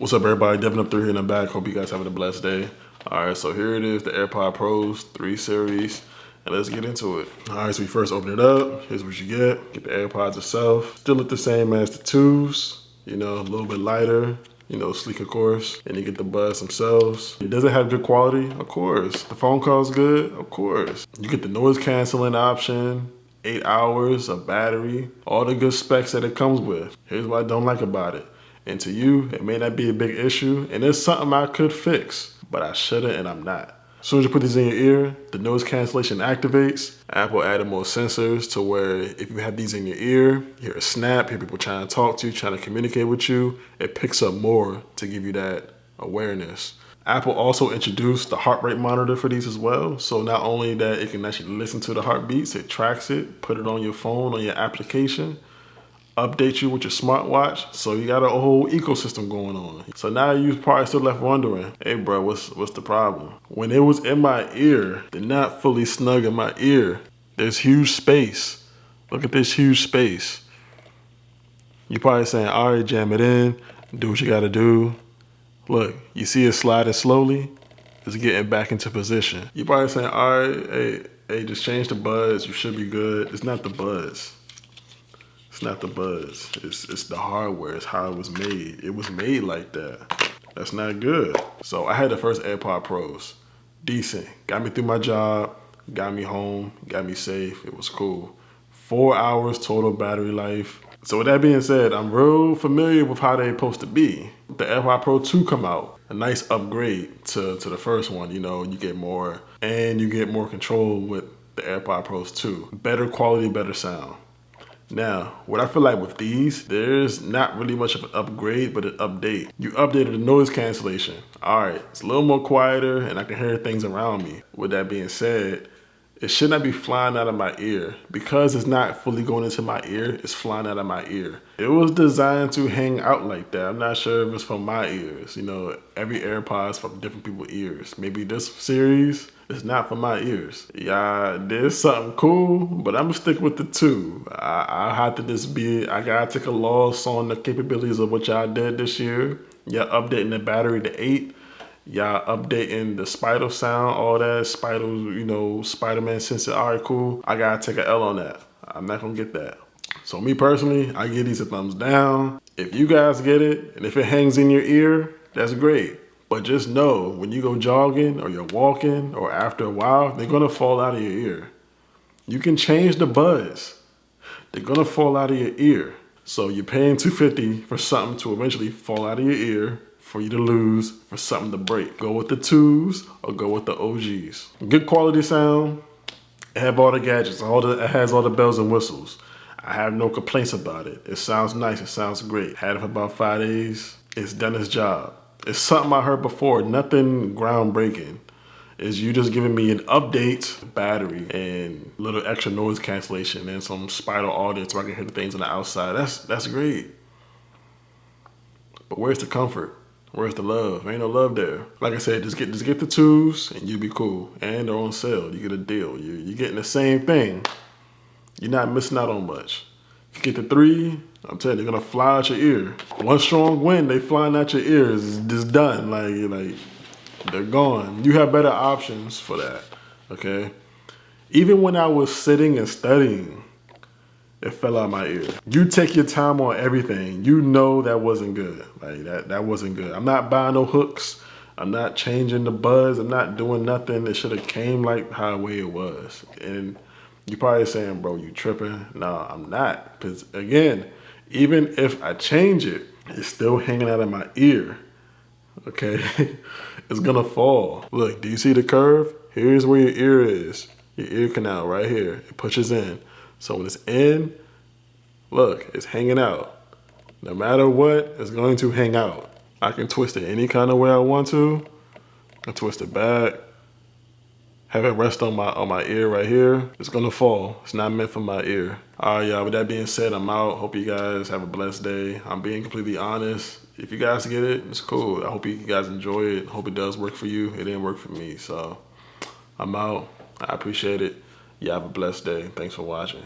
What's up, everybody? Devin up through here in the back. Hope you guys having a blessed day. All right, so here it is, the AirPod Pros 3 series, and let's get into it. All right, so we first open it up. Here's what you get. Get the AirPods itself. Still look the same as the 2s, you know, a little bit lighter, you know, sleek, of course. And you get the buds themselves. It doesn't have good quality, of course. The phone call's good, of course. You get the noise canceling option, 8 hours of battery, all the good specs that it comes with. Here's what I don't like about it. And to you, it may not be a big issue, and it's something I could fix, but I shouldn't, and I'm not. As soon as you put these in your ear, the noise cancellation activates. Apple added more sensors to where if you have these in your ear, you hear a snap, hear people trying to talk to you, trying to communicate with you, it picks up more to give you that awareness. Apple also introduced the heart rate monitor for these as well. So not only that it can actually listen to the heartbeats, it tracks it, put it on your phone, on your application, update you with your smartwatch, so you got a whole ecosystem going on. So now you probably still left wondering, hey bro, what's the problem? When it was in my ear, they're not fully snug in my ear. There's huge space. Look at this huge space. You're probably saying, all right, jam it in, do what you gotta do. Look, you see it sliding slowly? It's getting back into position. You're probably saying, all right, hey, just change the buds, you should be good. It's not the buds. It's not the buds, it's the hardware, it's how it was made. It was made like that. That's not good. So I had the first AirPod Pros. Decent, got me through my job, got me home, got me safe, it was cool. 4 hours total battery life. So with that being said, I'm real familiar with how they're supposed to be. The AirPod Pro 2 come out, a nice upgrade to the first one. You know, you get more, and you get more control with the AirPod Pros 2. Better quality, better sound. Now, what I feel like with these, there's not really much of an upgrade, but an update. You updated the noise cancellation. All right, it's a little more quieter and I can hear things around me. With that being said, it should not be flying out of my ear. Because it's not fully going into my ear, it's flying out of my ear. It was designed to hang out like that. I'm not sure if it's from my ears. You know, every AirPod's from different people's ears. Maybe this series, it's not for my ears. Yeah, there's something cool, but I'm gonna stick with the 2. I have to I gotta take a loss on the capabilities of what y'all did this year. Y'all updating the battery to 8. Y'all updating the Spider sound, all that, Spider, you know, Spider-Man sensor, all right, cool. I gotta take an L on that. I'm not gonna get that. So me personally, I give these a thumbs down. If you guys get it, and if it hangs in your ear, that's great. But just know, when you go jogging or you're walking or after a while, they're gonna fall out of your ear. You can change the buds. They're gonna fall out of your ear. So you're paying $250 for something to eventually fall out of your ear, for you to lose, for something to break. Go with the 2s or go with the OGs. Good quality sound. It have all the gadgets, it has all the bells and whistles. I have no complaints about it. It sounds nice, it sounds great. Had it for about 5 days. It's done its job. It's something I heard before, nothing groundbreaking. Is you just giving me an update, battery, and a little extra noise cancellation and some spider audio so I can hear the things on the outside. That's great. But where's the comfort? Where's the love? Ain't no love there. Like I said, just get the 2s and you'll be cool. And they're on sale. You get a deal. You're getting the same thing. You're not missing out on much. If you get the 3, I'm telling you, they're gonna fly out your ear. One strong wind, they flying out your ears. It's just done. Like they're gone. You have better options for that. Okay. Even when I was sitting and studying, it fell out my ear. You take your time on everything. You know that wasn't good. Like that wasn't good. I'm not buying no hooks. I'm not changing the buds. I'm not doing nothing. It should have came like how the way it was. And you're probably saying, bro, you tripping? No, I'm not. Because again, even if I change it, it's still hanging out of my ear. Okay, it's gonna fall. Look, do you see the curve? Here's where your ear is. Your ear canal right here. It pushes in. So when it's in, look, it's hanging out. No matter what, it's going to hang out. I can twist it any kind of way I want to. I can twist it back. Have it rest on my ear right here. It's gonna fall. It's not meant for my ear. All right, y'all, with that being said, I'm out. Hope you guys have a blessed day. I'm being completely honest. If you guys get it, it's cool. I hope you guys enjoy it. Hope it does work for you. It didn't work for me, so I'm out. I appreciate it. You have a blessed day. Thanks for watching.